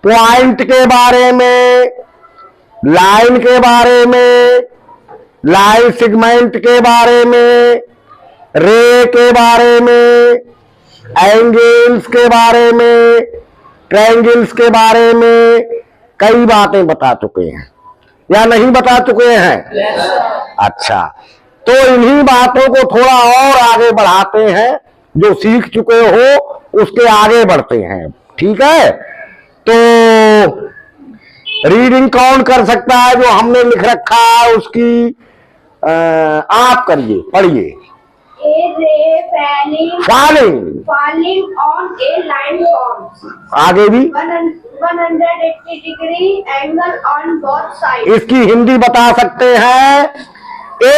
Point के बारे में, लाइन के बारे में, लाइन सेगमेंट के बारे में, रे के बारे में, एंगल्स के बारे में, ट्रायंगल्स के बारे में कई बातें बता चुके हैं या नहीं बता चुके हैं? अच्छा, तो इन्हीं बातों को थोड़ा और आगे बढ़ाते हैं, जो सीख चुके हो उसके आगे बढ़ते हैं। ठीक है, तो रीडिंग कौन कर सकता है? जो हमने लिख रखा है उसकी आप करिए, पढ़िए। A ray falling on a line forms आगे भी 180 degree angle on both sides। इसकी हिंदी बता सकते हैं? ए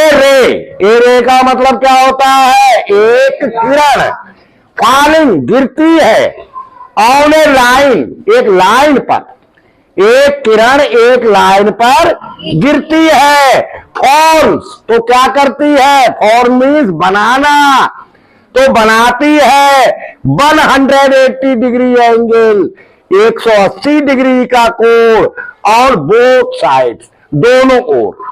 रे का मतलब क्या होता है? एक किरण। फॉलिंग गिरती है, ऑन ए लाइन एक लाइन पर, एक किरण एक लाइन पर गिरती है। फॉर्म्स तो क्या करती है? फॉर्म मीन्स बनाना, तो बनाती है 180 डिग्री एंगल, 180 डिग्री का कोण और बोथ साइड्स दोनों ओर।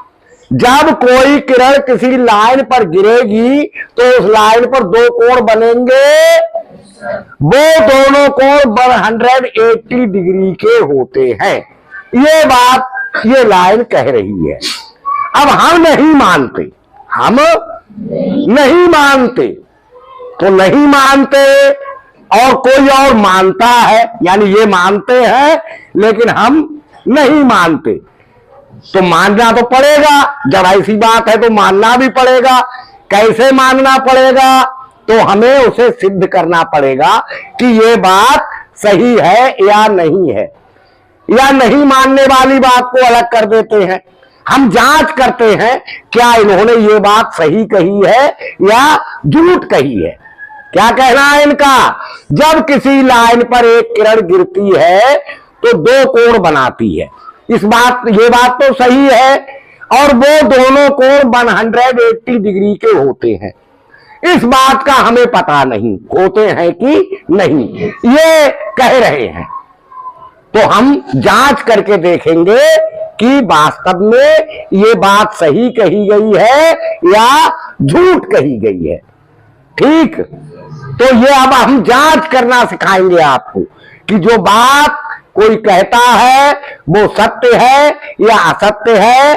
जब कोई किरण किसी लाइन पर गिरेगी तो उस लाइन पर दो कोण बनेंगे, वो दोनों कोण 180 डिग्री के होते हैं। ये बात ये लाइन कह रही है। अब हम नहीं मानते, हम नहीं मानते, तो नहीं मानते और कोई और मानता है, यानी ये मानते हैं लेकिन हम नहीं मानते, तो मानना तो पड़ेगा। जब ऐसी बात है तो मानना भी पड़ेगा। कैसे मानना पड़ेगा? तो हमें उसे सिद्ध करना पड़ेगा कि ये बात सही है या नहीं है, या नहीं मानने वाली बात को अलग कर देते हैं। हम जांच करते हैं क्या इन्होंने ये बात सही कही है या झूठ कही है। क्या कहना है इनका? जब किसी लाइन पर एक किरण गिरती है तो दो कोण बनाती है, ये बात तो सही है, और वो दोनों कोण 180 डिग्री के होते हैं। इस बात का हमें पता नहीं होते हैं कि नहीं, ये कह रहे हैं। तो हम जांच करके देखेंगे कि वास्तव में ये बात सही कही गई है या झूठ कही गई है। ठीक, तो ये अब हम जांच करना सिखाएंगे आपको कि जो बात कोई कहता है वो सत्य है या असत्य है,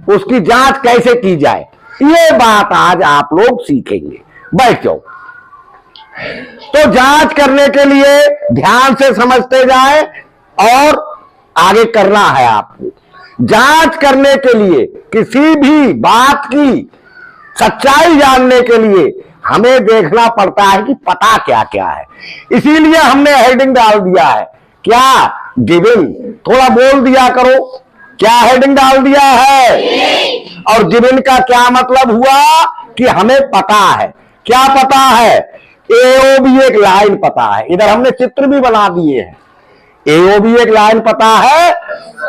उसकी जांच कैसे की जाए, ये बात आज आप लोग सीखेंगे। बैठ जाओ। तो जांच करने के लिए ध्यान से समझते जाए और आगे करना है आपको। जांच करने के लिए, किसी भी बात की सच्चाई जानने के लिए हमें देखना पड़ता है कि पता क्या क्या है। इसीलिए हमने हेडिंग डाल दिया है। क्या? गिवन। थोड़ा बोल दिया करो, क्या हेडिंग डाल दिया है? और गिवन का क्या मतलब हुआ कि हमें पता है। क्या पता है? एओबी एक लाइन पता है। इधर हमने चित्र भी बना दिए हैं। एओबी एक लाइन पता है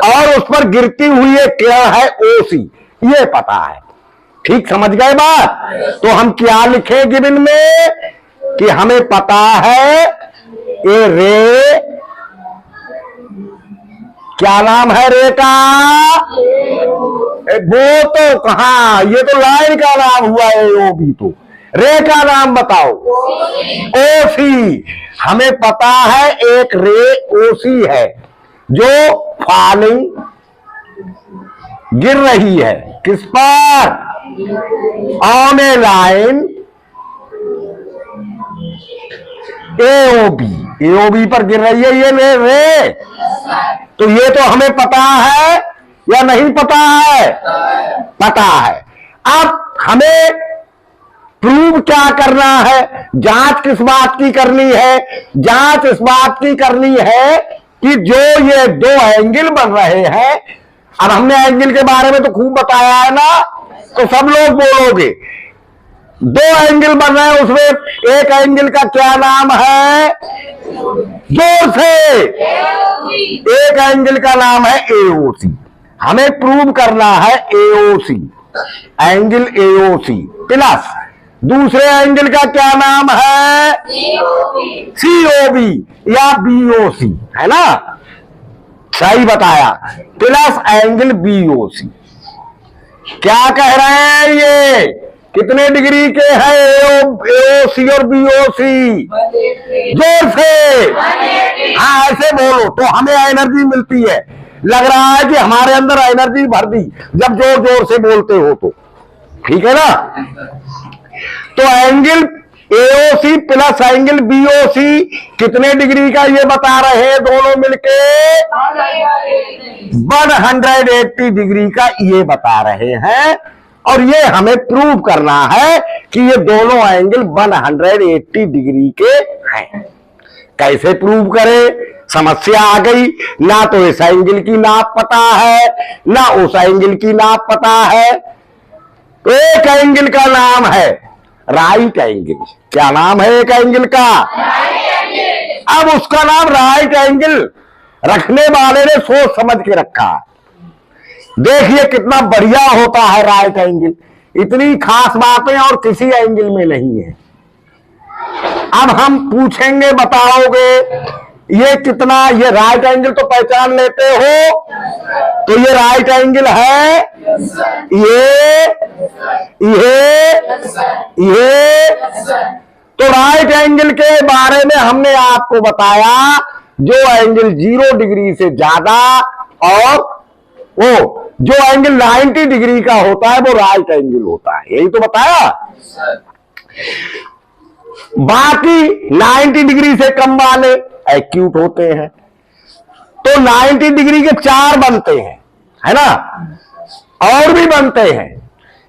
और उस पर गिरती हुई एक किरण है ओसी, ये पता है। ठीक समझ गए बात? तो हम क्या लिखे गिवन में कि हमें पता है ए रे, क्या नाम है रे का? वो तो कहा, ये तो लाइन का नाम हुआ एओबी, तो रे का नाम बताओ। ओसी। हमें पता है एक रे ओसी है जो फॉलिंग गिर रही है। किस पर? On A line AOB, AOB पर गिर रही है ये रे। तो ये तो हमें पता है या नहीं पता है? पता है। अब हमें प्रूव क्या करना है? जांच किस बात की करनी है? जांच इस बात की करनी है कि जो ये दो एंगल बन रहे हैं, अब हमने एंगल के बारे में तो खूब बताया है ना, तो सब लोग बोलोगे। दो एंगल बन रहे हैं, उसमें एक एंगल का क्या नाम है? जोर से। एक एंगल का नाम है एओसी। हमें प्रूव करना है एओसी, एंगल एओसी प्लस दूसरे एंगल का क्या नाम है? सीओबी या बीओसी, है ना? सही बताया, प्लस एंगल बीओसी। क्या कह रहे हैं ये? कितने डिग्री के हैं एओसी और बीओसी? जोर से, हाँ ऐसे बोलो तो हमें एनर्जी मिलती है। लग रहा है कि हमारे अंदर एनर्जी भर दी जब जोर जोर से बोलते हो तो, ठीक है ना? तो angle AOC plus angle BOC कितने डिग्री का ये बता रहे हैं दोनों मिलके? 180 डिग्री का ये बता रहे हैं। और ये हमें प्रूव करना है कि ये दोनों एंगल 180 डिग्री के हैं। कैसे प्रूव करें? समस्या आ गई, ना तो इस एंगल की नाप पता है ना उस एंगल की नाप पता है। तो एक एंगल का नाम है राइट एंगल। क्या नाम है एक एंगल का? अब उसका नाम राइट एंगल रखने वाले ने सोच समझ के रखा। देखिए कितना बढ़िया होता है राइट एंगल। इतनी खास बातें और किसी एंगल में नहीं है। अब हम पूछेंगे, बताओगे ये कितना? ये राइट एंगल तो पहचान लेते हो, तो ये राइट एंगल है, ये तो राइट एंगल के बारे में हमने आपको बताया जो एंगल 0 डिग्री से ज्यादा और वो जो एंगल 90 डिग्री का होता है वो राइट एंगल होता है। यही तो बताया। बाकी 90 डिग्री से कम वाले एक्यूट होते हैं। तो 90 डिग्री के 4 बनते हैं, है ना? और भी बनते हैं,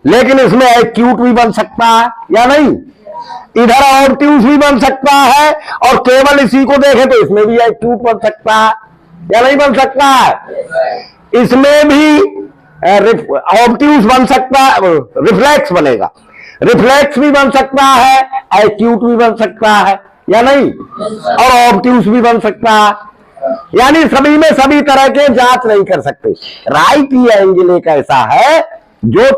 लेकिन इसमें एक्यूट भी बन सकता है या नहीं? इधर ऑब्ट्यूस भी बन सकता है, और केवल इसी को देखें तो इसमें भी एक्यूट बन सकता है या नहीं बन सकता है? इसमें भी ऑब्ट्यूस बन सकता है, रिफ्लेक्स बनेगा, रिफ्लेक्स भी बन सकता है, एक्यूट भी बन सकता है या नहीं? और ऑब्ट्यूस भी बन सकता है। यानी सभी में सभी तरह के जांच नहीं कर सकते। राइट ही एंगल एक ऐसा है जो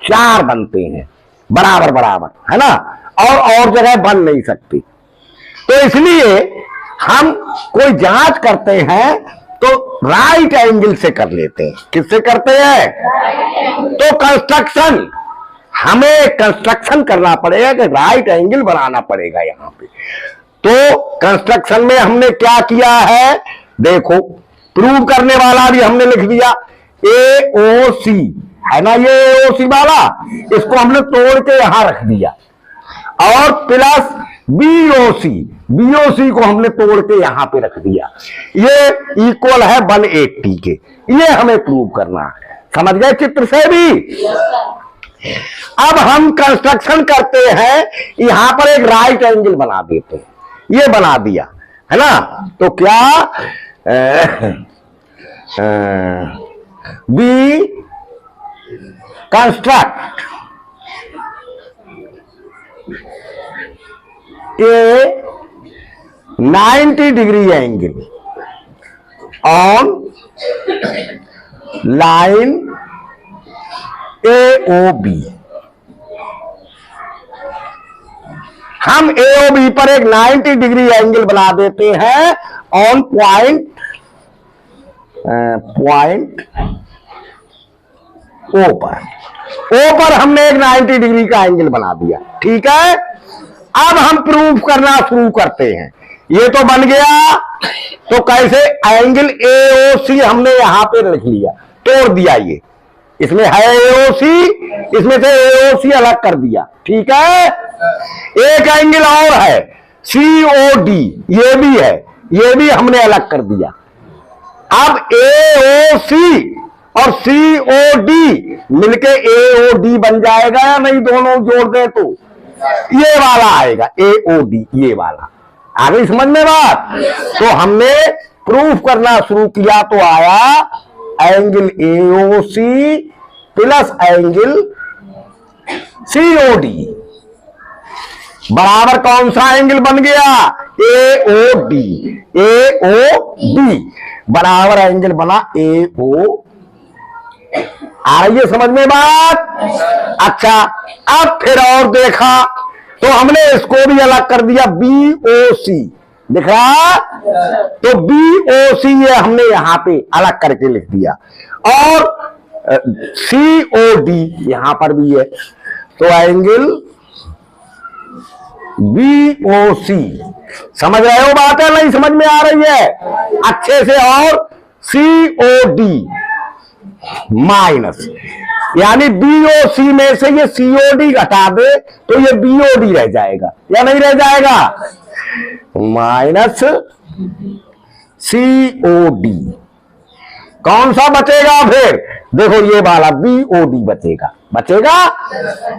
4 बनते हैं बराबर बराबर, है ना? और जगह बन नहीं सकती। तो इसलिए हम कोई जांच करते हैं तो राइट एंगल से कर लेते हैं। किससे करते हैं? तो कंस्ट्रक्शन, हमें कंस्ट्रक्शन करना पड़ेगा कि राइट एंगल बनाना पड़ेगा यहां पे। तो कंस्ट्रक्शन में हमने क्या किया है देखो, प्रूव करने वाला भी हमने लिख दिया एओसी, है ना? ये एओसी वाला, इसको हमने तोड़ के यहां रख दिया। और प्लस बीओसी, बीओसी को हमने तोड़ के यहां पे रख दिया। ये इक्वल है 180 के। ये हमें प्रूव करना है। समझ गए चित्र से भी? अब हम कंस्ट्रक्शन करते हैं, यहां पर एक राइट एंगल बना देते हैं। ये बना दिया, है ना? तो क्या we construct a 90 degree angle on line AOB। हम AOB पर एक 90 डिग्री एंगल बना देते हैं ऑन पॉइंट O पर। O पर हमने एक 90 डिग्री का एंगल बना दिया, ठीक है? अब हम प्रूफ करना शुरू करते हैं। ये तो बन गया, तो कैसे? एंगल AOC हमने यहां पे रख लिया, तोड़ दिया। ये इसमें है AOC, इसमें से AOC अलग कर दिया, ठीक है? एक एंगल और है COD, ये भी है, ये भी हमने अलग कर दिया। अब AOC और COD मिलके AOD बन जाएगा या नहीं? दोनों जोड़ दे तो ये वाला आएगा AOD, ये वाला। आ गई समझ में बात? तो हमने प्रूफ करना शुरू किया तो आया angle AOC plus angle COD बराबर कौन सा एंगल बन गया? AOD। AOD बराबर एंगल बना AO। आ रही है समझ में बात? अच्छा, अब फिर और देखा तो हमने इसको भी अलग कर दिया BOC। दिख रहा? तो BOC ये हमने यहां पे अलग करके लिख दिया, और COD यहां पर भी है। तो एंगल BOC, समझ रहे हो बात है? नहीं समझ में आ रही है अच्छे से? और COD माइनस, यानी BOC में से ये COD घटा दे तो ये BOD रह जाएगा या नहीं रह जाएगा? Minus COD। कौन सा बचेगा फिर? देखो ये वाला BOD बचेगा, बचेगा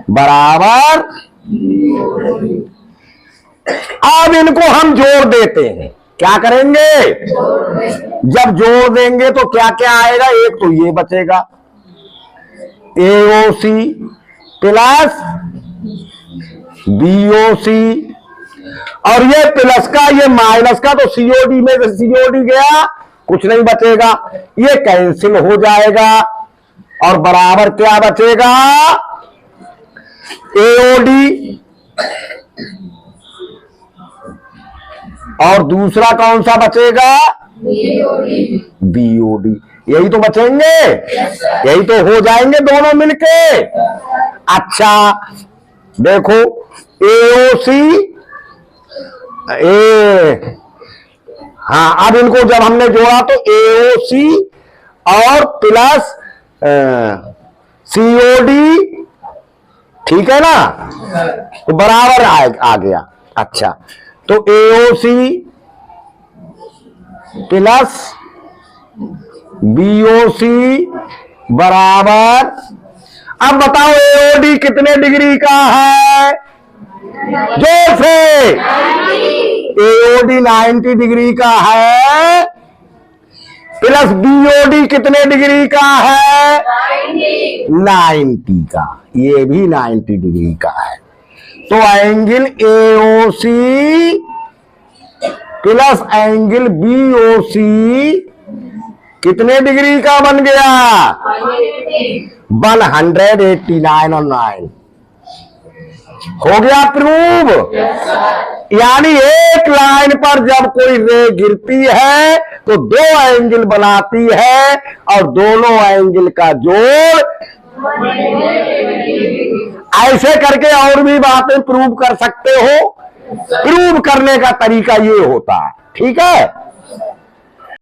बराबर। अब इनको हम जोड़ देते हैं। क्या करेंगे? जब जोड़ देंगे तो क्या क्या आएगा? एक तो ये बचेगा AOC प्लस BOC, और ये प्लस का ये माइनस का, तो COD में से COD गया, कुछ नहीं बचेगा, ये कैंसिल हो जाएगा, और बराबर क्या बचेगा? AOD, और दूसरा कौन सा बचेगा? BOD। यही तो बचेंगे, यही तो हो जाएंगे दोनों मिलके। अच्छा देखो AOC हाँ, अब इनको जब हमने जोड़ा तो AOC और प्लस COD, ठीक है ना? तो बराबर आ गया। अच्छा, तो AOC प्लस BOC बराबर, अब बताओ AOD कितने डिग्री का है? जोर से। AOD 90 डिग्री का है, प्लस BOD कितने डिग्री का है? 90 का। ये भी 90 डिग्री का है। तो angle AOC plus angle BOC कितने डिग्री का बन गया? 189 और 9 हो गया प्रूव। यानी एक लाइन पर जब कोई रे गिरती है तो दो एंगल बनाती है, और दोनों एंगल का जोड़। ऐसे करके और भी बातें प्रूव कर सकते हो। प्रूव करने का तरीका ये होता है, ठीक है?